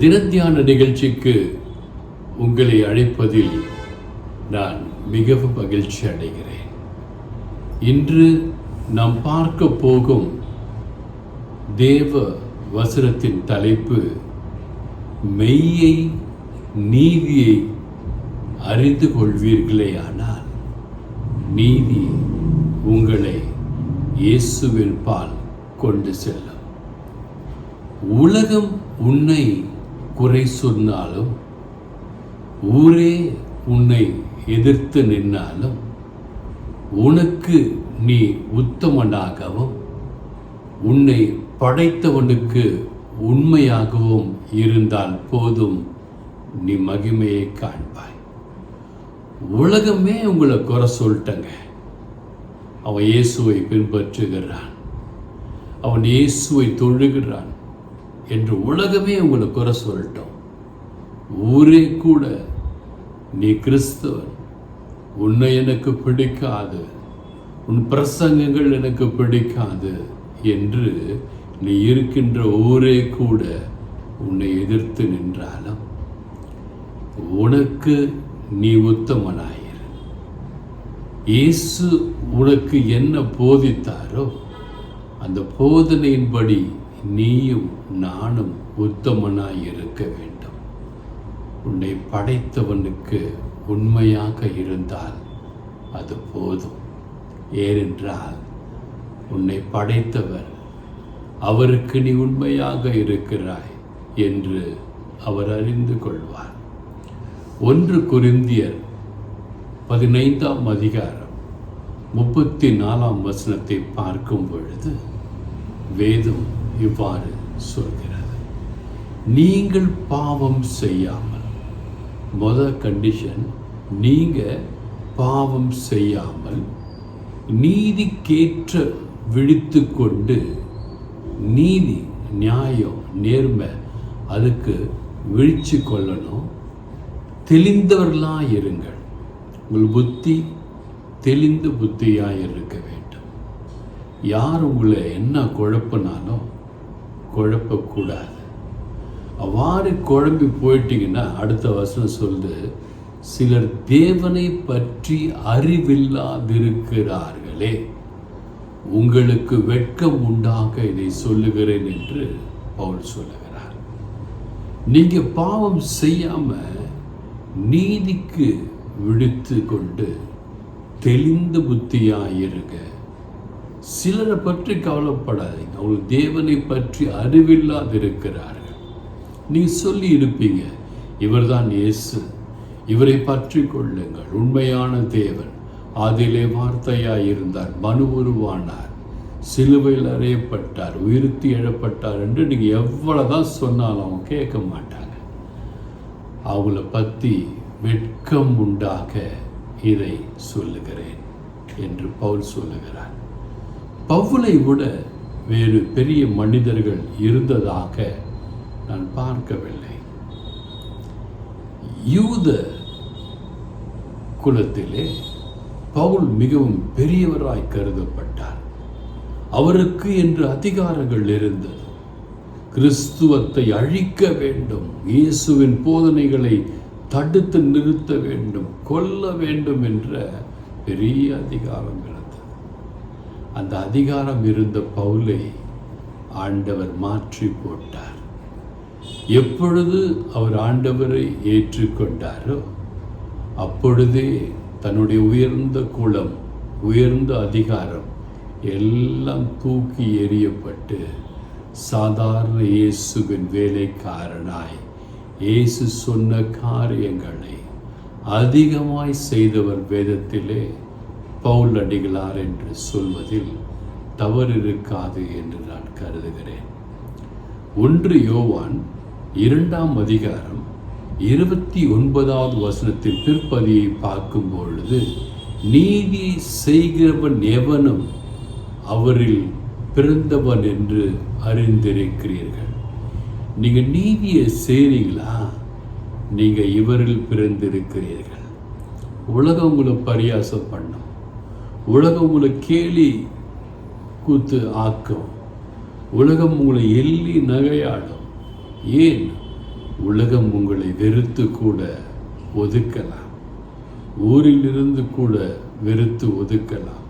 தினத்தியான நிகழ்ச்சிக்கு உங்களை அழைப்பதில் நான் மிகவும் மகிழ்ச்சி அடைகிறேன். இன்று நாம் பார்க்க போகும் தேவ வசனத்தின் தலைப்பு மெய்யை நீதியை அறிந்து கொள்வீர்களே ஆனால் நீதி உங்களை இயேசுவின் பால் கொண்டு செல்லும். உலகம் உன்னை குறை சொன்னாலும், ஊரே உன்னை எதிர்த்து நின்னாலும், உனக்கு நீ உத்தமனாகவும் உன்னை படைத்தவனுக்கு உண்மையாகவும் இருந்தால் போதும், நீ மகிமையை காண்பாய். உலகமே உங்களை குறை சொல்லிட்டங்க, அவன் இயேசுவை பின்பற்றுகிறான், அவன் இயேசுவை தொழுகிறான் என்று உலகமே உங்களை குறை சொல்லட்டும். ஊரே கூட நீ கிறிஸ்தவன், உன்னை எனக்கு பிடிக்காது, உன் பிரசங்கங்கள் எனக்கு பிடிக்காது என்று நீ இருக்கின்ற ஊரே கூட உன்னை எதிர்த்து நின்றாலும் உனக்கு நீ உத்தமனாயிரு. இயேசு உனக்கு என்ன போதித்தாரோ அந்த போதனையின்படி நீயும் நானும் உத்தமனாய் இருக்க வேண்டும். உன்னை படைத்தவனுக்கு உண்மையாக இருந்தால் அது போதும். ஏனென்றால் உன்னை படைத்தவர் அவருக்கு நீ உண்மையாக இருக்கிறாய் என்று அவர் அறிந்து கொள்வார். 1 கொரிந்தியர் 15ஆம் அதிகாரம் 34ஆம் வசனத்தை பார்க்கும் பொழுது வேதம் இவ்வாறு சொல்கிறது, நீங்கள் பாவம் செய்யாமல், கண்டிஷன், நீங்க பாவம் செய்யாமல் நீதிக்கேற்ற விழித்து கொண்டு, நீதி நியாயம் நேர்மை அதுக்கு விழிச்சு கொள்ளணும். தெளிந்தவர்களாக இருங்கள், உங்கள் புத்தி தெளிந்த புத்தியாக இருக்க வேண்டும். யார் உங்களை என்ன குழப்பினாலும் குழப்பக்கூடாது. அவ்வாறு குழம்பி போயிட்டீங்கன்னா அடுத்த வசனம் சொல்லுது, சிலர் தேவனை பற்றி அறிவில்லாதிருக்கிறார்களே, உங்களுக்கு வெட்கம் உண்டாக இதை சொல்லுகிறேன் என்று பவுல் சொல்லுகிறார். நீங்க பாவம் செய்யாம நீதிக்கு விழித்து கொண்டு தெளிந்த புத்தியாயிருங்க. சிலரை பற்றி கவலைப்படாதீங்க, அவங்க தேவனை பற்றி அறிவில்லாதிருக்கிறார்கள். நீ சொல்லி இருப்பீங்க, இவர்தான் இயேசு, இவரை பற்றி கொள்ளுங்கள், உண்மையான தேவன், ஆதியிலே வார்த்தையாய் இருந்தார், மனு உருவானார், சிலுவையில் அறையப்பட்டார், உயிர்த்தி எழப்பட்டார் என்று நீங்கள் எவ்வளவுதான் சொன்னாலும் அவங்க கேட்க மாட்டாங்க. அவங்கள பற்றி வெட்கம் உண்டாக இதை சொல்லுகிறேன் என்று பவுல் சொல்லுகிறார். பவுலை விட வேறு பெரிய மனிதர்கள் இருந்ததாக நான் பார்க்கவில்லை. யூத குலத்திலே பவுல் மிகவும் பெரியவராய் கருதப்பட்டார். அவருக்கு என்று அதிகாரங்கள் இருந்தது. கிறிஸ்துவத்தை அழிக்க வேண்டும், இயேசுவின் போதனைகளை தடுத்து நிறுத்த வேண்டும், கொல்ல வேண்டும் என்ற பெரிய அதிகாரம் இருந்தது. அந்த அதிகாரம் இருந்த பவுலை ஆண்டவர் மாற்றி போட்டார். எப்பொழுது அவர் ஆண்டவரை ஏற்றுக்கொண்டாரோ அப்பொழுதே தன்னுடைய உயர்ந்த குலம், உயர்ந்த அதிகாரம் எல்லாம் தூக்கி எறியப்பட்டு சாதாரண இயேசுவின் வேலைக்காரனாய் இயேசு சொன்ன காரியங்களை அதிகமாய் செய்தவர் வேதத்திலே பவுல் அடிகளார் என்று சொல்வதில் தவறு இருக்காது என்று நான் கருதுகிறேன். 1 யோவான் 2ஆம் அதிகாரம் 29வது வசனத்தின் பிற்பதியை பார்க்கும் பொழுது, நீதி செய்கிறவன் எவனும் அவரில் பிறந்தவன் என்று அறிந்திருக்கிறீர்கள். நீங்க நீதியை செய்றீங்களா, நீங்க இவரில் பிறந்திருக்கிறீர்கள். உலகம் உங்களை பரியாசம் பண்ணும், உலகம் உங்களை கேலி கூத்து ஆக்கும், உலகம் உங்களை எள்ளி நகையாடும். ஏன்? உலகம் உங்களை வெறுத்து கூட ஒதுக்கலாம், ஊரிலிருந்து கூட வெறுத்து ஒதுக்கலாம்.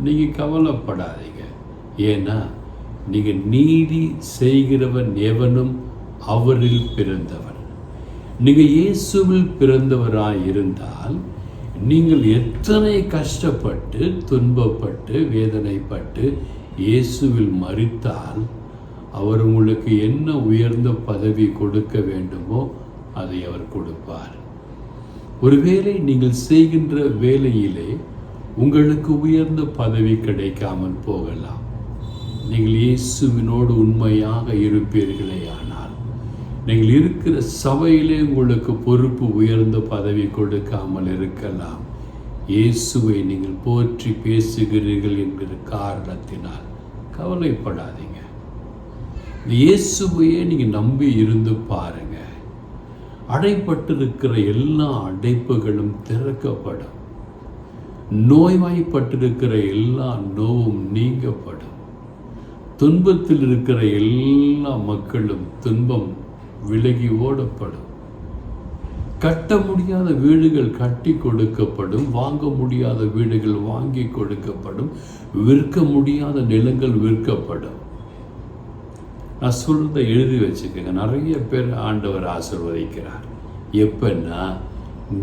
நீங்கள் கவலைப்படாதீங்க. ஏன்னா நீங்கள் நீதி செய்கிறவன் எவனும் அவரில் பிறந்தவர். நீங்கள் இயேசுவில் பிறந்தவராய் இருந்தால் நீங்கள் எத்தனை கஷ்டப்பட்டு துன்பப்பட்டு வேதனைப்பட்டு இயேசுவில் மரித்தால் அவர் உங்களுக்கு என்ன உயர்ந்த பதவி கொடுக்க வேண்டுமோ அதை அவர் கொடுப்பார். ஒருவேளை நீங்கள் செய்கின்ற வேலையிலே உங்களுக்கு உயர்ந்த பதவி கிடைக்காமல் போகலாம். நீங்கள் இயேசுவினோடு உண்மையாக இருப்பீர்களே ஆனால் நீங்கள் இருக்கிற சபையிலே உங்களுக்கு பொறுப்பு உயர்ந்த பதவி கொடுக்காமல் இருக்கலாம். இயேசுவை நீங்கள் போற்றி பேசுகிறீர்கள் என்கிற காரணத்தினால் கவலைப்படாதீங்க. இயேசுவையே நீங்கள் நம்பி இருந்து பாருங்க. அடைப்பட்டிருக்கிற எல்லா அடைப்புகளும் திறக்கப்படும். நோய்வாய்ப்பட்டிருக்கிற எல்லா நோவும் நீங்கப்படும். துன்பத்தில் இருக்கிற எல்லா மக்களும் துன்பம் விலகி ஓடப்படும். கட்ட முடியாத வீடுகள் கட்டி கொடுக்கப்படும். வாங்க முடியாத வீடுகள் வாங்கி கொடுக்கப்படும். விற்க முடியாத நிலங்கள் விற்கப்படும். நான் சொல்றதை எழுதி வச்சுக்கோங்க. நிறைய பேர் ஆண்டவர் ஆசீர்வதிக்கிறார். எப்பன்னா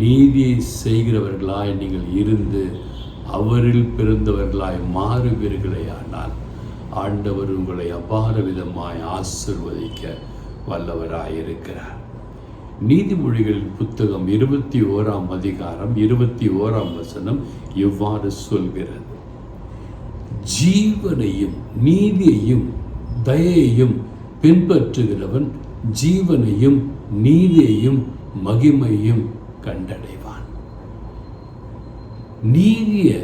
நீதியை செய்கிறவர்களாய் நீங்கள் இருந்து அவரில் பிறந்தவர்களாய் மாறுவீர்களே ஆனால் ஆண்டவர் உங்களை அபார விதமாய் ஆசீர்வதிக்க வல்லவராயிருக்கிறார். நீதிமொழிகளின் புத்தகம் 21ஆம் அதிகாரம் 21ஆம் வசனம் இவ்வாறு சொல்கிறது: ஜீவனையும் நீதியையும் தயையும் பின்பற்றுகிறவன் ஜீவனையும் நீதியையும் மகிமையும் கண்டடைவான். நீதியை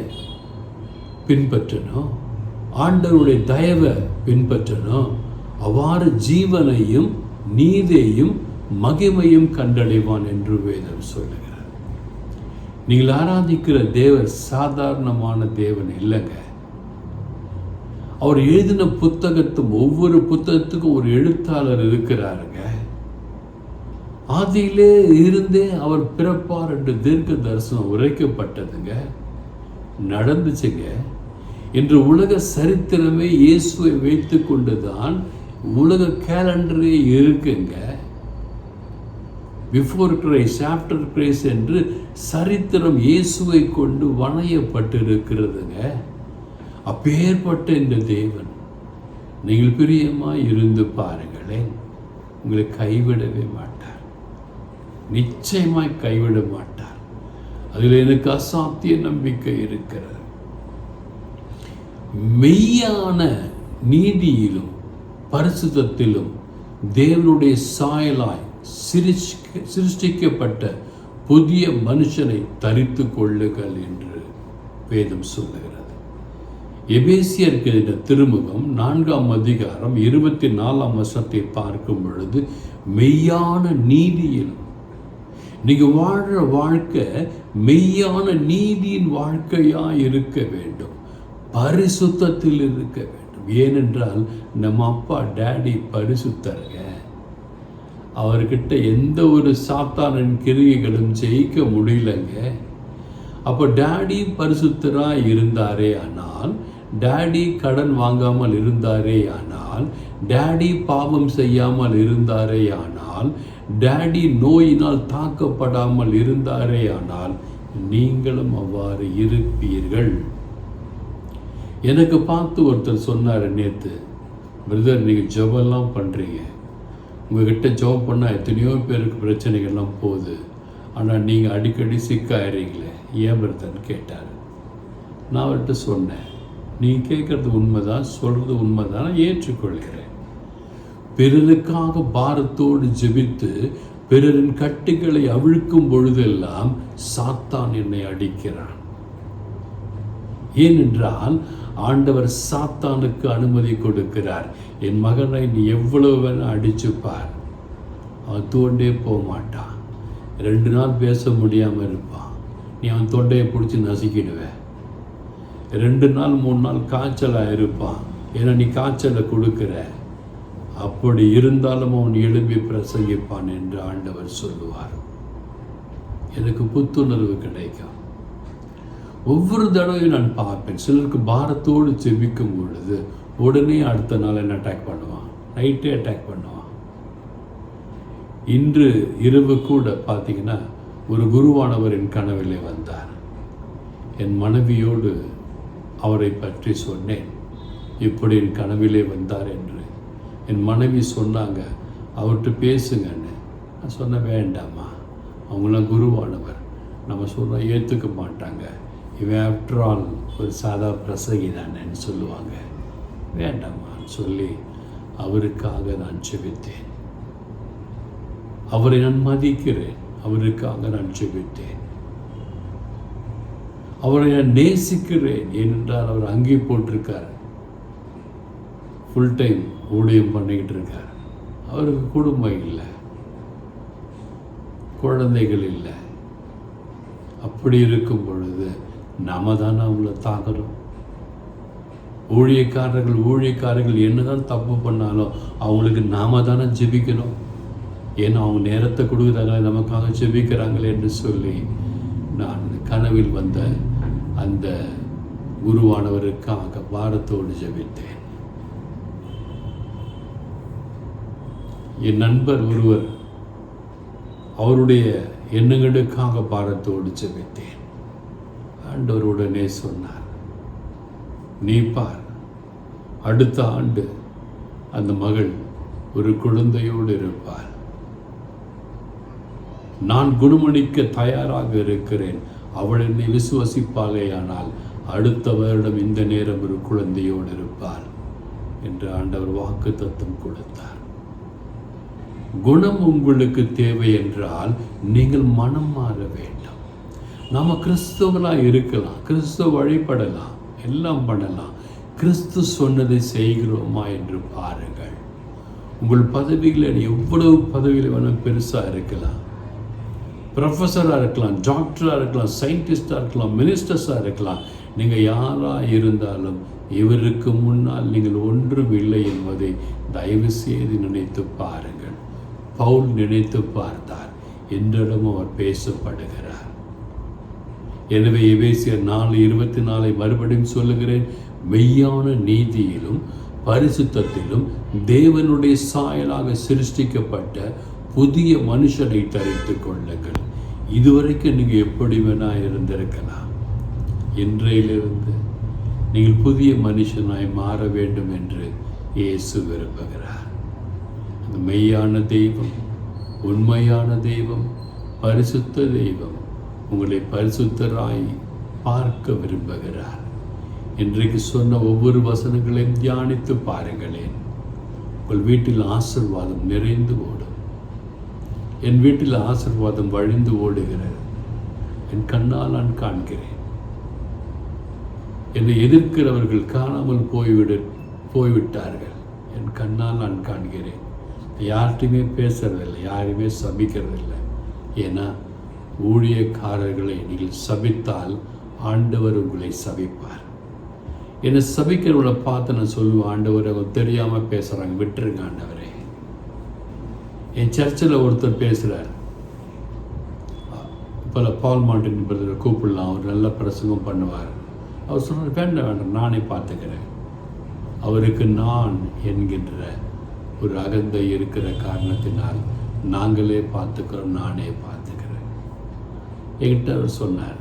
பின்பற்றணும், ஆண்டவருடைய தயவை பின்பற்றணும். அவ்வாறு ஜீவனையும் நீதியையும் மகிமையும் கண்டடைவான் என்று வேதம் சொல்லுகிறார். நீங்கள் ஆராதிக்கிற தேவர் சாதாரணமான தேவன் இல்லைங்க. அவர் எழுதின ஒவ்வொரு புத்தகத்துக்கும் ஒரு எழுத்தாளர் இருக்கிறாருங்க. ஆதியிலே இருந்தே அவர் பிறப்பார் என்று தீர்க்க தரிசனம் உரைக்கப்பட்டதுங்க, நடந்துச்சுங்க. இன்று உலக சரித்திரமே இயேசுவை வைத்து கொண்டுதான் உலக கேலண்டரே இருக்குங்க. பிஃபோர் கிரைஸ்ட், ஆஃப்டர் கிரைஸ்ட் என்று சரித்திரம் இயேசுவை கொண்டு வணையப்பட்டிருக்கிறதுங்க. அப்பேற்பட்ட இந்த தேவன் நீங்கள் பிரியமாய் இருந்து பாருங்களேன், உங்களை கைவிடவே மாட்டார். நிச்சயமாய் கைவிட மாட்டார். அதில் எனக்கு அசாத்திய நம்பிக்கை இருக்கிறது. மெய்யான நீதியிலும் பரிசுத்தத்திலும் தேவனுடைய சாயலாய் சிருஷ்டிக்கப்பட்ட புதிய மனுஷனை தரித்து கொள்ளுங்கள் என்று வேதம் சொல்லுகிறது. எபேசியருக்கு எழுதின திருமுகம் 4ஆம் அதிகாரம் 24ஆம் வசனத்தை பார்க்கும் பொழுது மெய்யான நீதியிலும் நீங்கள் வாழ்கிற வாழ்க்கை மெய்யான நீதியின் வாழ்க்கையாக இருக்க வேண்டும், பரிசுத்தத்தில் இருக்க வேண்டும். ஏனென்றால் நம்ம அப்பா டாடி பரிசுத்தருங்க. அவர்கிட்ட எந்த ஒரு சாத்தானின் கிரியைகளும் ஜெயிக்க முடியலங்க. அப்போ டாடி பரிசுத்தராக இருந்தாரே ஆனால், டாடி கடன் வாங்காமல் இருந்தாரே ஆனால், டாடி பாவம் செய்யாமல் இருந்தாரே ஆனால், டாடி நோயினால் தாக்கப்படாமல் இருந்தாரே ஆனால் நீங்களும் அவ்வாறு இருப்பீர்கள். எனக்கு பார்த்து ஒருத்தர் சொன்னார் நேற்று, பிரதர் நீங்கள் ஜெபம்லாம் பண்ணுறீங்க, உங்ககிட்ட ஜெபம் பண்ணால் எத்தனையோ பேருக்கு பிரச்சனைகள்லாம் போகுது, ஆனால் நீங்கள் அடிக்கடி சிக்காயிறீங்களே ஏன் பிரதர்ன்னு கேட்டார். நான் அவர்கிட்ட சொன்னேன், நீங்கள் கேட்குறது உண்மைதான், சொல்கிறது உண்மைதான், நான் ஏற்றுக்கொள்கிறேன். பிறருக்காக பாரத்தோடு ஜெபித்து பிறரின் கட்டுகளை அவிழ்க்கும் பொழுதெல்லாம் சாத்தான் என்னை அடிக்கிறான். ஏனென்றால் ஆண்டவர் சாத்தானுக்கு அனுமதி கொடுக்கிறார். என் மகனை நீ எவ்வளவு வேணா அடிச்சுப்பார், அவன் தோண்டே போக மாட்டான். 2 நாள் பேச முடியாமல் இருப்பான், நீ அவன் தொண்டையை பிடிச்சி நசுக்கிடுவேன். 2 நாள் 3 நாள் காய்ச்சலாக இருப்பான், ஏன்னா நீ காய்ச்சலை கொடுக்குற. அப்படி இருந்தாலும் அவன் எழும்பி பிரசங்கிப்பான் என்று ஆண்டவர் சொல்லுவார். எனக்கு புத்துணர்வு கிடைக்கும். ஒவ்வொரு தடவையும் நான் பார்ப்பேன். சிலருக்கு பாரத்தோடு ஜெபிக்கும் பொழுது உடனே அடுத்த நாள் என்ன அட்டாக் பண்ணுவான், நைட்டே அட்டாக் பண்ணுவான். இன்று இரவு கூட பார்த்தீங்கன்னா ஒரு குருவானவர் என் கனவிலே வந்தார். என் மனைவியோடு அவரை பற்றி சொன்னேன், இப்படி என் கனவிலே வந்தார் என்று. என் மனைவி சொன்னாங்க, அவர்கிட்ட பேசுங்கன்னு. நான் சொன்ன, வேண்டாமா, அவங்களாம் குருவானவர், நம்ம சொல்ல ஏற்றுக்க மாட்டாங்க, இவன் ஆஃப்டர் ஆல் ஒரு சாதா பிரசங்கி தானேன்னு சொல்லுவாங்க, வேண்டாமான்னு சொல்லி அவருக்காக நான் ஜெபித்தேன். அவரை நான் மதிக்கிறேன், அவருக்காக நான் ஜெபித்தேன். அவரை நான் நேசிக்கிறேன். ஏனென்றால் அவர் அங்கே போட்டிருக்கார், ஃபுல் டைம் ஊழியம் பண்ணிக்கிட்டு இருக்கார். அவருக்கு குடும்பம் இல்லை, குழந்தைகள் இல்லை. அப்படி இருக்கும் பொழுது நாம தானே அவங்கள தாக்குறோம். ஊழியக்காரர்கள் என்னதான் தப்பு பண்ணாலும் அவங்களுக்கு நாம தானே ஜெபிக்கணும். ஏன்னா அவங்க நேரத்தை கொடுக்குறாங்களே, நமக்காக ஜெபிக்கிறாங்களே என்று சொல்லி நான் கனவில் வந்த அந்த குருவானவருக்காக பாரத்தோடு ஜெபித்தேன். என் நண்பர் ஒருவர், அவருடைய எண்ணங்களுக்காக பாரத்தோடு ஜெபித்தேன். ஆண்டவர் உடனே சொன்னார், நீ பார், அடுத்த ஆண்டு அந்த மகள் ஒரு குழந்தையோடு இருப்பார். நான் குணமளிக்க தயாராக இருக்கிறேன். அவள் என்னை விசுவசிப்பாளேயானால் அடுத்த வருடம் இந்த நேரம் ஒரு குழந்தையோடு இருப்பாள் என்று ஆண்டவர் வாக்குத்தத்தம் கொடுத்தார். குணம் உங்களுக்கு தேவை என்றால் நீங்கள் மனம் மாற வேண்டும். நாம கிறிஸ்தவர்களாக இருக்கலாம், கிறிஸ்துவ வழிபடலாம், எல்லாம் பண்ணலாம். கிறிஸ்து சொன்னதை செய்கிறோமா என்று பாருங்கள். உங்கள் பதவிகளில் எவ்வளவு பதவியில் வேணும், பெருசாக இருக்கலாம், ப்ரொஃபஸராக இருக்கலாம், டாக்டராக இருக்கலாம், சயின்டிஸ்டாக இருக்கலாம், மினிஸ்டர்ஸாக இருக்கலாம். நீங்கள் யாராக இருந்தாலும் இவருக்கு முன்னால் நீங்கள் ஒன்றும் இல்லை என்பதை தயவு செய்து நினைத்து பாருங்கள். பவுல் நினைத்து பார்த்தார், என்றிடமும் அவர் பேசப்படுகிறார். எனவே எபேசியர் 4:24 மறுபடியும் சொல்லுகிறேன், மெய்யான நீதியிலும் பரிசுத்தத்திலும் தேவனுடைய சாயலாக சிருஷ்டிக்கப்பட்ட புதிய மனுஷனை தரித்து கொள்ளுங்கள். இதுவரைக்கும் நீங்கள் எப்படி வேணா இருந்திருக்கலாம். இன்றையிலிருந்து நீங்கள் புதிய மனுஷனாய் மாற வேண்டும் என்று இயேசு விரும்புகிறார். அந்த மெய்யான தெய்வம், உண்மையான தெய்வம், பரிசுத்த தெய்வம் உங்களை பரிசுத்தராய் பார்க்க விரும்புகிறார். இன்றைக்கு சொன்ன ஒவ்வொரு வசனங்களையும் தியானித்து பாருங்களேன். உங்கள் வீட்டில் ஆசீர்வாதம் நிறைந்து ஓடும். என் வீட்டில் ஆசீர்வாதம் வழிந்து ஓடுகிறது. என் கண்ணால் நான் காண்கிறேன். என்னை எதிர்க்கிறவர்கள் காணாமல் போய்விட்டார்கள். என் கண்ணால் நான் காண்கிறேன். யார்கிட்டையுமே பேசுறதில்லை, யாரையுமே சபிக்கிறதில்லை. ஏன்னா ஊழியக்காரர்களை நீங்கள் சபித்தால் ஆண்டவர் உங்களை சபிப்பார். என்னை சபிக்கிறவங்களை பார்த்து நான் சொல்லுவேன், ஆண்டவர் அவங்க தெரியாமல் பேசுகிறாங்க, விட்டுருங்க ஆண்டவரே. என் சர்ச்சில் ஒருத்தர் பேசுகிறார், இப்போ பால் மார்ட்டின் பிரதரை கூப்பிடலாம், அவர் நல்ல பிரசங்கம் பண்ணுவார். அவர் சொல்கிறார், வேண்டாம் நானே பார்த்துக்கிறேன். அவருக்கு நான் என்கின்ற ஒரு அகந்தை இருக்கிற காரணத்தினால் நாங்களே பார்த்துக்கிறோம், நானே பார்த்துக்கிறேன். என்கிட்ட அவர் சொன்னார்.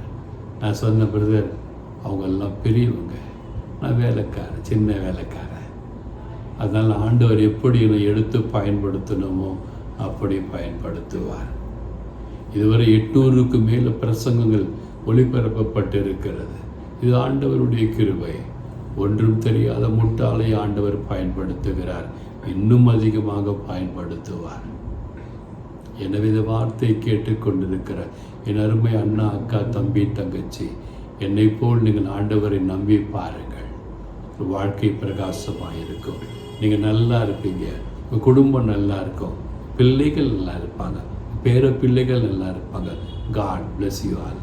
நான் சொன்ன பிரதர், அவங்கெல்லாம் பெரியவங்க, நான் வேலைக்காரன், சின்ன வேலைக்காரன். அதனால் ஆண்டவர் எப்படி என்னை எடுத்து பயன்படுத்தணுமோ அப்படி பயன்படுத்துவார். இதுவரை 800க்கு மேலே பிரசங்கங்கள் ஒளிபரப்பப்பட்டு இருக்கிறது. இது ஆண்டவருடைய கிருபை. ஒன்றும் தெரியாத முட்டாளை ஆண்டவர் பயன்படுத்துகிறார், இன்னும் அதிகமாக பயன்படுத்துவார். எனவே இந்த வார்த்தை கேட்டுக்கொண்டிருக்கிற என் அருமை அண்ணா, அக்கா, தம்பி, தங்கச்சி, என்னை போல் நீங்கள் ஆண்டவரை நம்பி பாருங்கள். ஒரு வாழ்க்கை பிரகாசமாக இருக்கும். நீங்கள் நல்லா இருப்பீங்க, உங்கள் குடும்பம் நல்லா இருக்கும், பிள்ளைகள் நல்லா இருப்பாங்க, பேர பிள்ளைகள் நல்லா இருப்பாங்க. God bless you all.